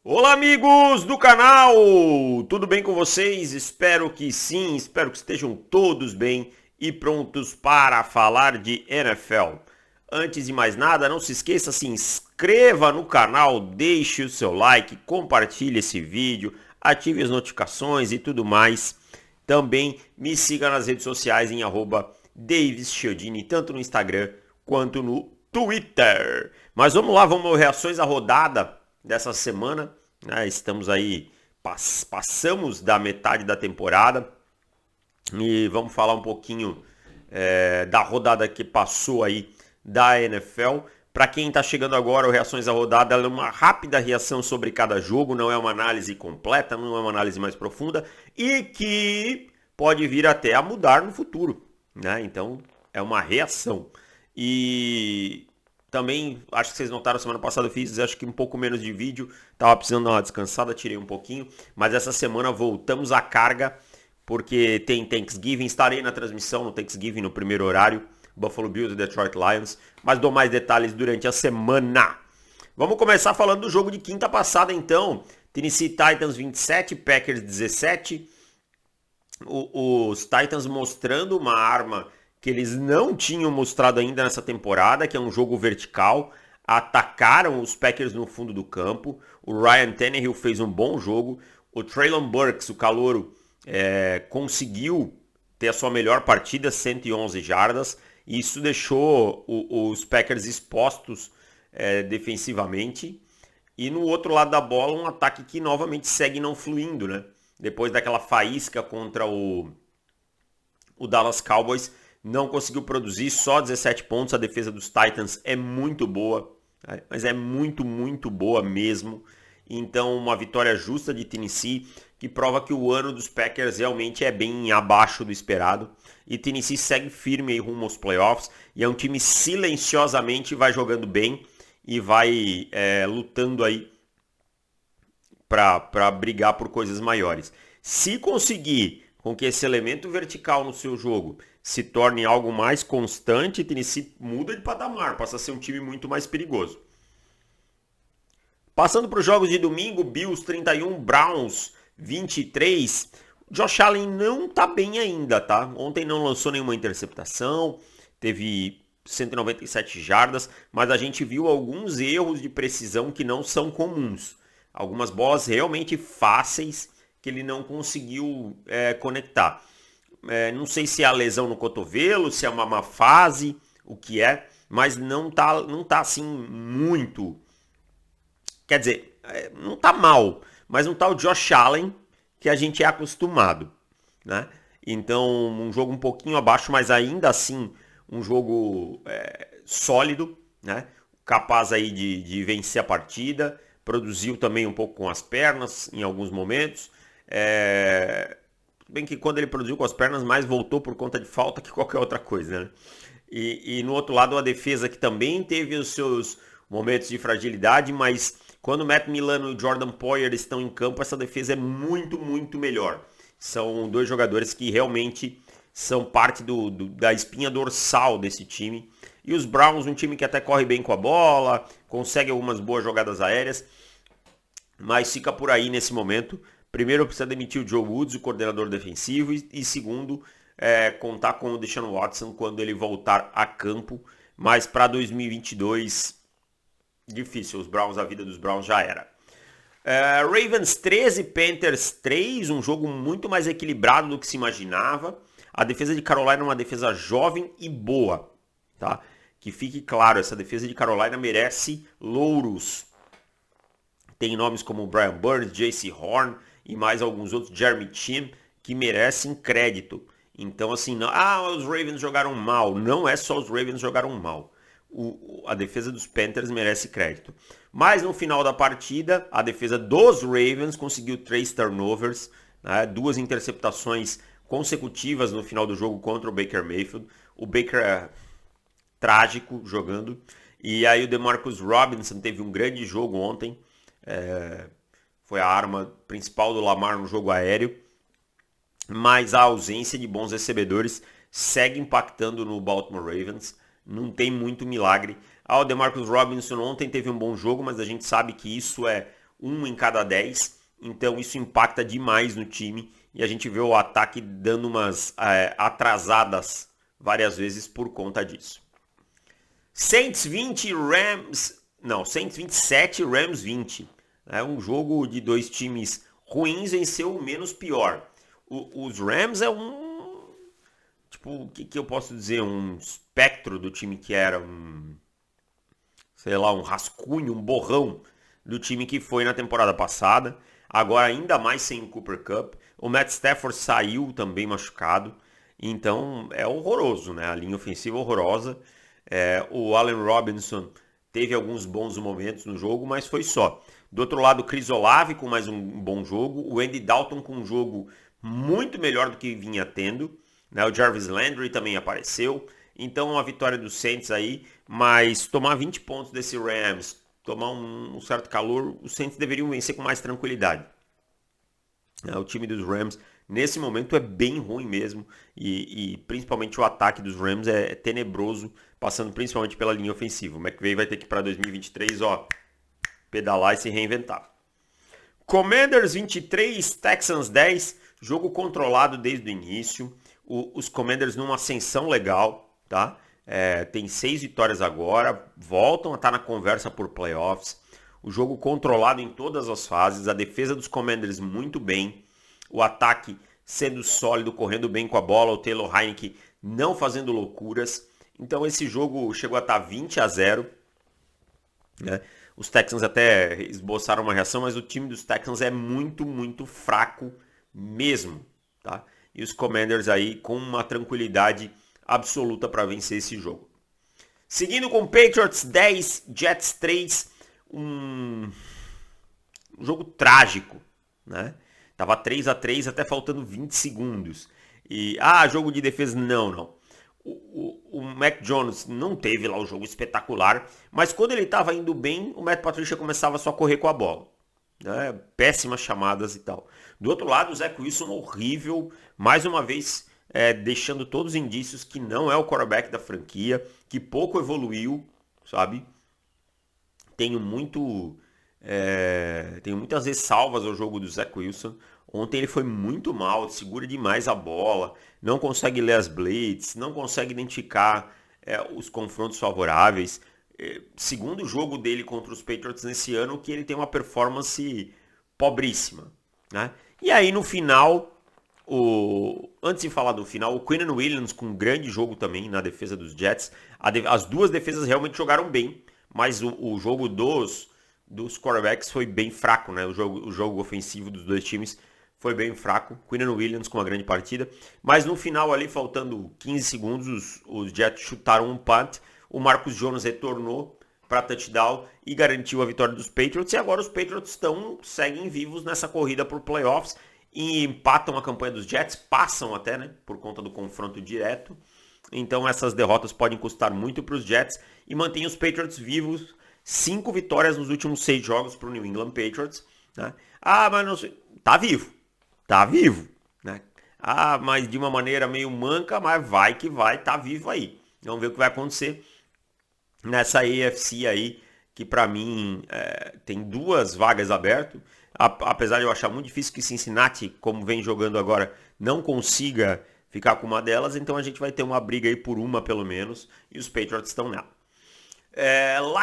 Olá, amigos do canal! Tudo bem com vocês? Espero que sim, espero que estejam todos bem e prontos para falar de NFL. Antes de mais nada, não se esqueça, se inscreva no canal, deixe o seu like, compartilhe esse vídeo, ative as notificações e tudo mais. Também me siga nas redes sociais em @DavisChiodini, tanto no Instagram quanto no Twitter. Mas vamos lá, vamos reações à rodada dessa semana, né? Estamos aí, passamos da metade da temporada e vamos falar um pouquinho da rodada que passou aí da NFL. Para quem está chegando agora, o Reações à Rodada é uma rápida reação sobre cada jogo, não é uma análise completa, não é uma análise mais profunda e que pode vir até a mudar no futuro, né? Então é uma reação. E também, acho que vocês notaram, semana passada eu fiz acho que um pouco menos de vídeo, tava precisando dar uma descansada, tirei um pouquinho, mas essa semana voltamos à carga, porque tem Thanksgiving, estarei na transmissão no Thanksgiving no primeiro horário, Buffalo Bills e Detroit Lions, mas dou mais detalhes durante a semana. Vamos começar falando do jogo de quinta passada então, Tennessee Titans 27, Packers 17, os Titans mostrando uma arma que eles não tinham mostrado ainda nessa temporada, que é um jogo vertical. Atacaram os Packers no fundo do campo. O Ryan Tannehill fez um bom jogo. O Treylon Burks, o calouro, conseguiu ter a sua melhor partida, 111 jardas. E isso deixou os Packers expostos defensivamente. E no outro lado da bola, um ataque que novamente segue não fluindo, né? Depois daquela faísca contra o Dallas Cowboys, não conseguiu produzir, só 17 pontos. A defesa dos Titans é muito boa, mas é muito, muito boa mesmo. Então, uma vitória justa de Tennessee, que prova que o ano dos Packers realmente é bem abaixo do esperado. E Tennessee segue firme aí rumo aos playoffs. E é um time silenciosamente vai jogando bem e vai lutando aí para brigar por coisas maiores. Se conseguir com que esse elemento vertical no seu jogo se torne algo mais constante, Tennessee muda de patamar, passa a ser um time muito mais perigoso. Passando para os jogos de domingo, Bills 31, Browns 23. Josh Allen não tá bem ainda, tá? Ontem não lançou nenhuma interceptação, teve 197 jardas, mas a gente viu alguns erros de precisão que não são comuns. Algumas bolas realmente fáceis que ele não conseguiu conectar. Não sei se é a lesão no cotovelo, se é uma má fase, o que é, mas não tá assim muito. Quer dizer, não tá mal, mas não tá o Josh Allen que a gente é acostumado, né? Então, um jogo um pouquinho abaixo, mas ainda assim um jogo sólido, né? Capaz aí de vencer a partida. Produziu também um pouco com as pernas em alguns momentos. Bem que quando ele produziu com as pernas, mais voltou por conta de falta que qualquer outra coisa, né? E no outro lado, a defesa que também teve os seus momentos de fragilidade, mas quando o Matt Milano e o Jordan Poyer estão em campo, essa defesa é muito, muito melhor. São dois jogadores que realmente são parte da espinha dorsal desse time. E os Browns, um time que até corre bem com a bola, consegue algumas boas jogadas aéreas, mas fica por aí nesse momento. Primeiro, precisa demitir o Joe Woods, o coordenador defensivo, e segundo, contar com o Deshaun Watson quando ele voltar a campo. Mas para 2022, difícil. Os Browns, a vida dos Browns já era. Ravens 13, Panthers 3, um jogo muito mais equilibrado do que se imaginava. A defesa de Carolina é uma defesa jovem e boa, tá? Que fique claro, essa defesa de Carolina merece louros. Tem nomes como Brian Burns, J.C. Horn e mais alguns outros, Jeremy Chin, que merecem crédito. Então, assim, não, os Ravens jogaram mal. Não é só os Ravens jogaram mal. A defesa dos Panthers merece crédito. Mas no final da partida, a defesa dos Ravens conseguiu 3 turnovers, né, 2 interceptações consecutivas no final do jogo contra o Baker Mayfield. O Baker é trágico jogando. E aí o DeMarcus Robinson teve um grande jogo ontem. Foi a arma principal do Lamar no jogo aéreo. Mas a ausência de bons recebedores segue impactando no Baltimore Ravens. Não tem muito milagre. O DeMarcus Robinson ontem teve um bom jogo, mas a gente sabe que isso é 1 em cada 10. Então isso impacta demais no time e a gente vê o ataque dando umas atrasadas várias vezes por conta disso. Saints 20, Rams... Não, Saints 27, Rams 20. É um jogo de dois times ruins venceu o menos pior. Os Rams é um... Tipo, o que eu posso dizer? Um espectro do time que era sei lá, um rascunho, um borrão do time que foi na temporada passada. Agora ainda mais sem o Cooper Kupp. O Matt Stafford saiu também machucado. Então é horroroso, né? A linha ofensiva horrorosa. O Allen Robinson teve alguns bons momentos no jogo, mas foi só. Do outro lado, o Chris Olave com mais um bom jogo. O Andy Dalton com um jogo muito melhor do que vinha tendo. Né? O Jarvis Landry também apareceu. Então, uma vitória do Saints aí. Mas tomar 20 pontos desse Rams, tomar um certo calor, os Saints deveriam vencer com mais tranquilidade. O time dos Rams, nesse momento, é bem ruim mesmo. E principalmente o ataque dos Rams é tenebroso, passando principalmente pela linha ofensiva. O McVay vai ter que ir para 2023, pedalar e se reinventar. Commanders 23, Texans 10, jogo controlado desde o início. Os Commanders numa ascensão legal, tá? Tem 6 vitórias agora, voltam a estar na conversa por playoffs. O jogo controlado em todas as fases, a defesa dos Commanders muito bem, o ataque sendo sólido, correndo bem com a bola, o Taylor Heinicke não fazendo loucuras. Então esse jogo chegou a estar 20-0. Né? Os Texans até esboçaram uma reação, mas o time dos Texans é muito, muito fraco mesmo. Tá? E os Commanders aí com uma tranquilidade absoluta para vencer esse jogo. Seguindo com Patriots 10, Jets 3, um jogo trágico, né? Tava 3-3 até faltando 20 segundos. E jogo de defesa não. O Mac Jones não teve lá um jogo espetacular, mas quando ele estava indo bem, o Matt Patricia começava só a correr com a bola. Né? Péssimas chamadas e tal. Do outro lado, o Zach Wilson horrível, mais uma vez deixando todos os indícios que não é o quarterback da franquia, que pouco evoluiu, sabe? Tenho muitas ressalvas ao jogo do Zach Wilson. Ontem ele foi muito mal, segura demais a bola, não consegue ler as blitz, não consegue identificar os confrontos favoráveis. Segundo jogo dele contra os Patriots nesse ano, que ele tem uma performance pobríssima. Né? E aí no final, antes de falar do final, o Quinnen Williams com um grande jogo também na defesa dos Jets. As duas defesas realmente jogaram bem, mas o jogo dos quarterbacks foi bem fraco, né? O jogo ofensivo dos dois times foi bem fraco. Quinnen Williams com uma grande partida. Mas no final ali, faltando 15 segundos, os Jets chutaram um punt. O Marcus Jones retornou para touchdown e garantiu a vitória dos Patriots. E agora os Patriots seguem vivos nessa corrida por playoffs e empatam a campanha dos Jets, passam até, né? Por conta do confronto direto. Então essas derrotas podem custar muito para os Jets e mantém os Patriots vivos. 5 vitórias nos últimos 6 jogos para o New England Patriots. Né? Mas não sei. Tá vivo. Né? Mas de uma maneira meio manca, mas vai que vai, tá vivo aí. Vamos ver o que vai acontecer nessa AFC aí, que para mim tem 2 vagas abertas. Apesar de eu achar muito difícil que Cincinnati, como vem jogando agora, não consiga ficar com uma delas, então a gente vai ter uma briga aí por uma pelo menos, e os Patriots estão nela.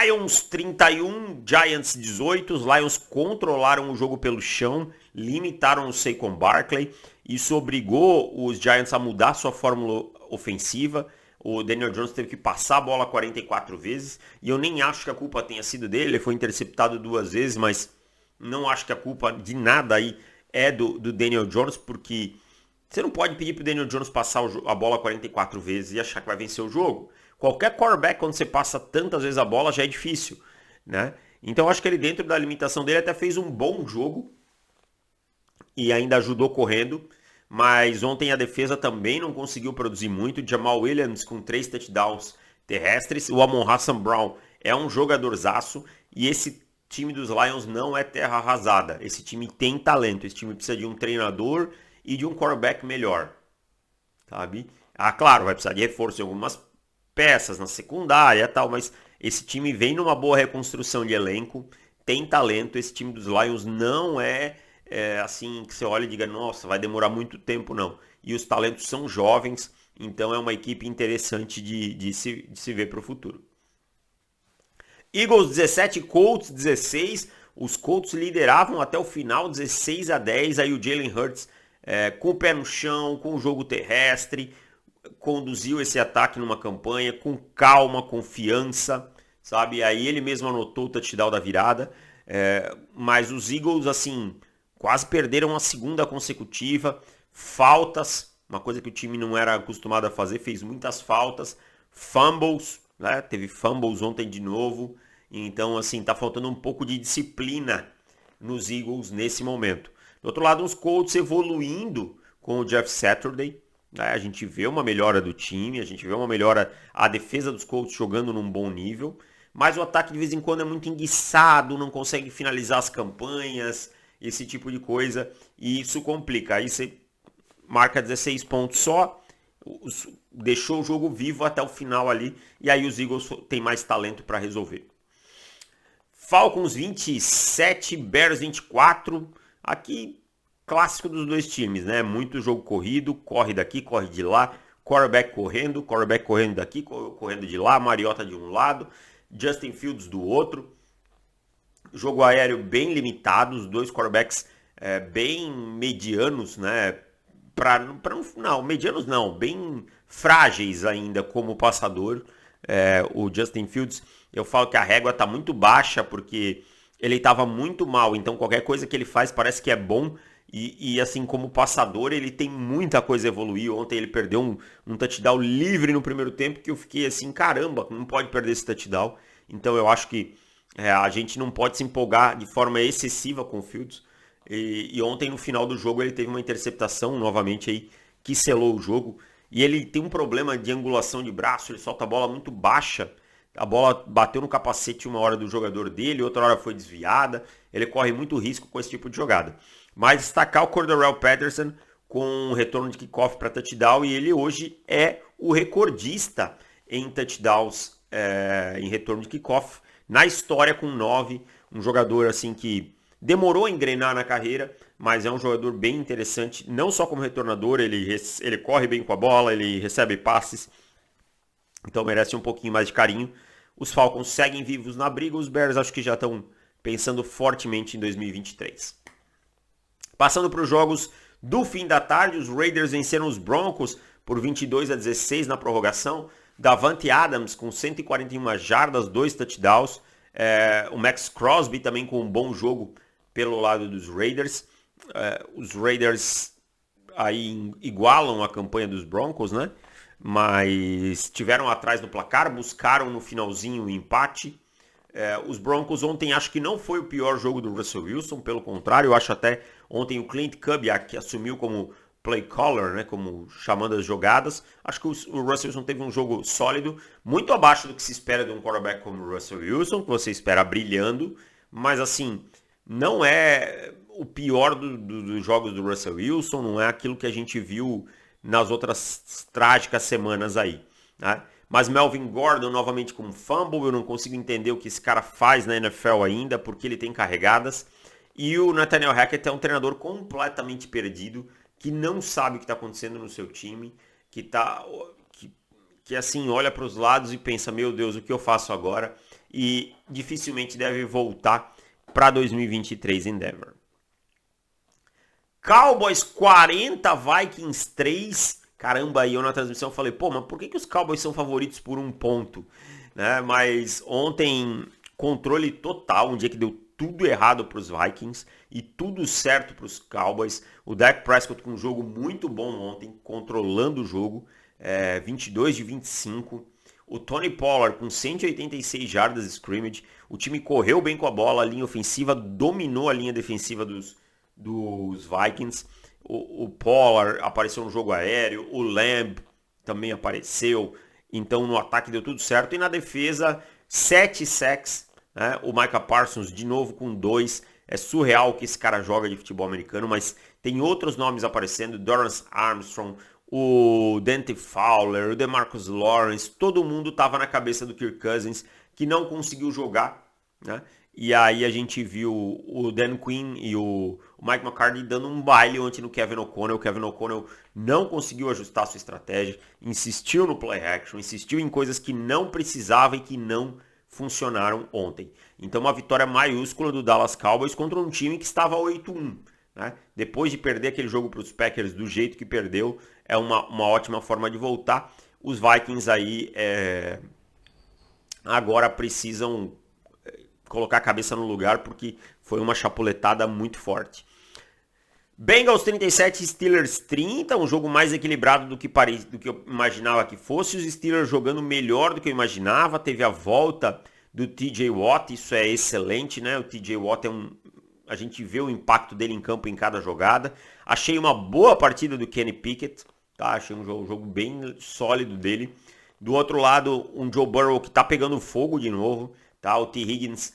Lions 31, Giants 18. Os Lions controlaram o jogo pelo chão, limitaram o Saquon Barkley. Isso obrigou os Giants a mudar sua fórmula ofensiva. O Daniel Jones teve que passar a bola 44 vezes. E eu nem acho que a culpa tenha sido dele. Ele foi interceptado 2 vezes, mas não acho que a culpa de nada aí é do Daniel Jones, porque você não pode pedir pro Daniel Jones passar a bola 44 vezes e achar que vai vencer o jogo. Qualquer quarterback, quando você passa tantas vezes a bola, já é difícil, né? Então, acho que ele, dentro da limitação dele, até fez um bom jogo e ainda ajudou correndo, mas ontem a defesa também não conseguiu produzir muito. Jamal Williams com 3 touchdowns terrestres. O Amon-Ra St. Brown é um jogadorzaço e esse time dos Lions não é terra arrasada. Esse time tem talento, esse time precisa de um treinador e de um quarterback melhor, sabe? Claro, vai precisar de reforço em algumas peças na secundária e tal, mas esse time vem numa boa reconstrução de elenco, tem talento. Esse time dos Lions não é assim que você olha e diga, nossa, vai demorar muito tempo, não. E os talentos são jovens, então é uma equipe interessante de se ver para o futuro. Eagles 17, Colts 16. Os Colts lideravam até o final, 16-10. Aí o Jalen Hurts, com o pé no chão, com o jogo terrestre, conduziu esse ataque numa campanha com calma, confiança, sabe? Aí ele mesmo anotou o touchdown da virada. Mas os Eagles, assim, quase perderam a segunda consecutiva. Faltas, uma coisa que o time não era acostumado a fazer, fez muitas faltas. Fumbles, né? Teve fumbles ontem de novo. Então, assim, tá faltando um pouco de disciplina nos Eagles nesse momento. Do outro lado, os Colts evoluindo com o Jeff Saturday. Né? A gente vê uma melhora do time, a gente vê uma melhora, a defesa dos Colts jogando num bom nível. Mas o ataque de vez em quando é muito enguiçado, não consegue finalizar as campanhas, esse tipo de coisa. E isso complica. Aí você marca 16 pontos só, deixou o jogo vivo até o final ali. E aí os Eagles têm mais talento para resolver. Falcons 27, Bears 24. Aqui, clássico dos dois times, né? Muito jogo corrido, corre daqui, corre de lá. Quarterback correndo daqui, correndo de lá. Mariota de um lado, Justin Fields do outro. Jogo aéreo bem limitado, os dois quarterbacks bem medianos, né? Medianos não, bem frágeis ainda como passador. O Justin Fields, eu falo que a régua tá muito baixa porque ele estava muito mal, então qualquer coisa que ele faz parece que é bom e assim como passador ele tem muita coisa a evoluir. Ontem ele perdeu um touchdown livre no primeiro tempo que eu fiquei assim, caramba, não pode perder esse touchdown. Então eu acho que a gente não pode se empolgar de forma excessiva com o Fields. E ontem no final do jogo ele teve uma interceptação novamente aí que selou o jogo. E ele tem um problema de angulação de braço, ele solta a bola muito baixa. A bola bateu no capacete uma hora do jogador dele, outra hora foi desviada. Ele corre muito risco com esse tipo de jogada. Mas destacar o Cordarrelle Patterson com um retorno de kickoff para touchdown. E ele hoje é o recordista em touchdowns em retorno de kickoff na história com 9. Um jogador assim que demorou a engrenar na carreira, mas é um jogador bem interessante, não só como retornador, ele corre bem com a bola, ele recebe passes, então merece um pouquinho mais de carinho. Os Falcons seguem vivos na briga, os Bears acho que já estão pensando fortemente em 2023. Passando para os jogos do fim da tarde, os Raiders venceram os Broncos por 22-16 na prorrogação. Davante Adams com 141 jardas, 2 touchdowns. O Max Crosby também com um bom jogo pelo lado dos Raiders. Os Raiders aí igualam a campanha dos Broncos, né? Mas tiveram atrás no placar, buscaram no finalzinho o empate. Os Broncos ontem acho que não foi o pior jogo do Russell Wilson, pelo contrário, eu acho até ontem o Clint Kubiak, que assumiu como play caller, né, como chamando as jogadas, acho que o Russell Wilson teve um jogo sólido, muito abaixo do que se espera de um quarterback como o Russell Wilson, que você espera brilhando, mas assim, não é o pior dos jogos do Russell Wilson, não é aquilo que a gente viu nas outras trágicas semanas aí, né? Mas Melvin Gordon novamente com fumble, eu não consigo entender o que esse cara faz na NFL ainda, porque ele tem carregadas. E o Nathaniel Hackett é um treinador completamente perdido, que não sabe o que está acontecendo no seu time, que assim olha para os lados e pensa, meu Deus, o que eu faço agora? E dificilmente deve voltar para 2023 em Denver. Cowboys 40, Vikings 3. Caramba, aí eu na transmissão falei, pô, mas por que os Cowboys são favoritos por 1 ponto? Né? Mas ontem, controle total, um dia que deu tudo errado para os Vikings e tudo certo para os Cowboys. O Dak Prescott com um jogo muito bom ontem, controlando o jogo, 22-25. O Tony Pollard com 186 jardas de scrimmage. O time correu bem com a bola, a linha ofensiva dominou a linha defensiva dos Vikings. O Pollard apareceu no jogo aéreo, o Lamb também apareceu, então no ataque deu tudo certo. E na defesa, 7 sacks, né? O Micah Parsons de novo com 2. É surreal o que esse cara joga de futebol americano, mas tem outros nomes aparecendo, Dorrance Armstrong, o Dante Fowler, o DeMarcus Lawrence, todo mundo estava na cabeça do Kirk Cousins, que não conseguiu jogar, né? E aí a gente viu o Dan Quinn e o Mike McCarthy dando um baile ontem no Kevin O'Connell. O Kevin O'Connell não conseguiu ajustar sua estratégia, insistiu no play action, insistiu em coisas que não precisava e que não funcionaram ontem. Então uma vitória maiúscula do Dallas Cowboys contra um time que estava 8-1. Né? Depois de perder aquele jogo para os Packers do jeito que perdeu, é uma ótima forma de voltar. Os Vikings aí agora precisam colocar a cabeça no lugar porque foi uma chapuletada muito forte. Bengals 37, Steelers 30, um jogo mais equilibrado do que eu imaginava que fosse. Os Steelers jogando melhor do que eu imaginava. Teve a volta do TJ Watt, isso é excelente, né? O TJ Watt a gente vê o impacto dele em campo em cada jogada. Achei uma boa partida do Kenny Pickett, tá? Achei um jogo bem sólido dele. Do outro lado, um Joe Burrow que tá pegando fogo de novo, tá? O T. Higgins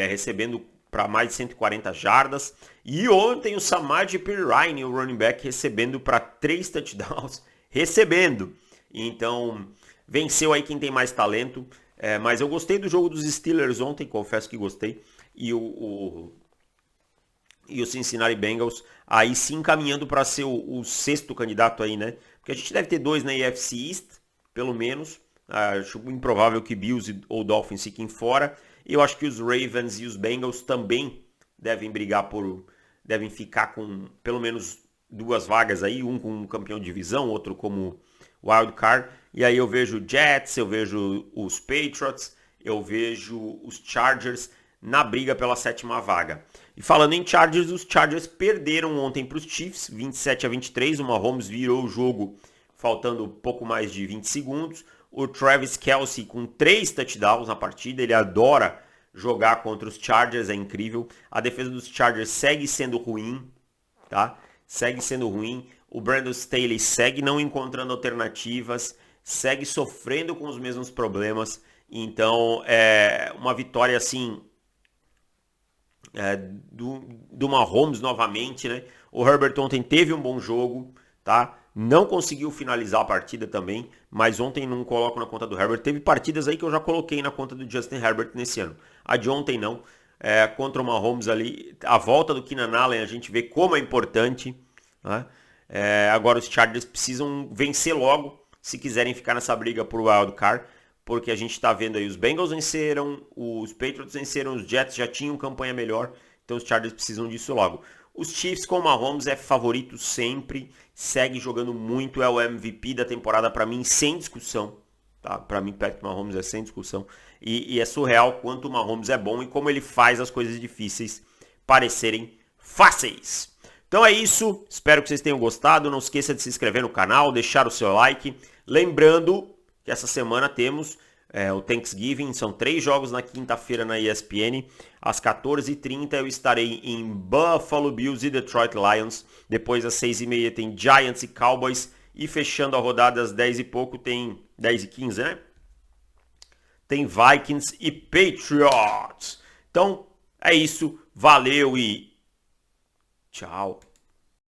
recebendo para mais de 140 jardas. E ontem o Samaje Perine, o running back, recebendo para 3 touchdowns. Recebendo. Então, venceu aí quem tem mais talento. Mas eu gostei do jogo dos Steelers ontem, confesso que gostei. E o Cincinnati Bengals aí se encaminhando para ser o sexto candidato aí, né? Porque a gente deve ter 2 na AFC East, pelo menos. Acho improvável que Bills ou Dolphins fiquem fora. Eu acho que os Ravens e os Bengals também devem ficar com pelo menos 2 vagas aí, um como campeão de divisão, outro como wild card. E aí eu vejo Jets, eu vejo os Patriots, eu vejo os Chargers na briga pela 7ª vaga. E falando em Chargers, os Chargers perderam ontem para os Chiefs, 27-23, o Mahomes virou o jogo faltando pouco mais de 20 segundos. O Travis Kelce com 3 touchdowns na partida, ele adora jogar contra os Chargers, é incrível. A defesa dos Chargers segue sendo ruim, tá? Segue sendo ruim. O Brandon Staley segue não encontrando alternativas, segue sofrendo com os mesmos problemas. Então, uma vitória assim do Mahomes novamente, né? O Herbert ontem teve um bom jogo, tá? Não conseguiu finalizar a partida também, mas ontem não coloco na conta do Herbert. Teve partidas aí que eu já coloquei na conta do Justin Herbert nesse ano. A de ontem não. Contra o Mahomes ali, a volta do Keenan Allen, a gente vê como é importante. Né? Agora os Chargers precisam vencer logo, se quiserem ficar nessa briga por wild card, porque a gente está vendo aí os Bengals venceram, os Patriots venceram, os Jets já tinham campanha melhor, então os Chargers precisam disso logo. Os Chiefs com o Mahomes é favorito sempre, segue jogando muito, é o MVP da temporada para mim, sem discussão. Tá? Para mim, Patrick Mahomes é sem discussão. E é surreal quanto o Mahomes é bom e como ele faz as coisas difíceis parecerem fáceis. Então é isso, espero que vocês tenham gostado. Não esqueça de se inscrever no canal, deixar o seu like. Lembrando que essa semana temos o Thanksgiving, são 3 jogos na quinta-feira na ESPN. Às 14h30 eu estarei em Buffalo Bills e Detroit Lions. Depois às 6h30 tem Giants e Cowboys. E fechando a rodada às 10 e pouco tem 10h15, né? Tem Vikings e Patriots. Então é isso, valeu e tchau.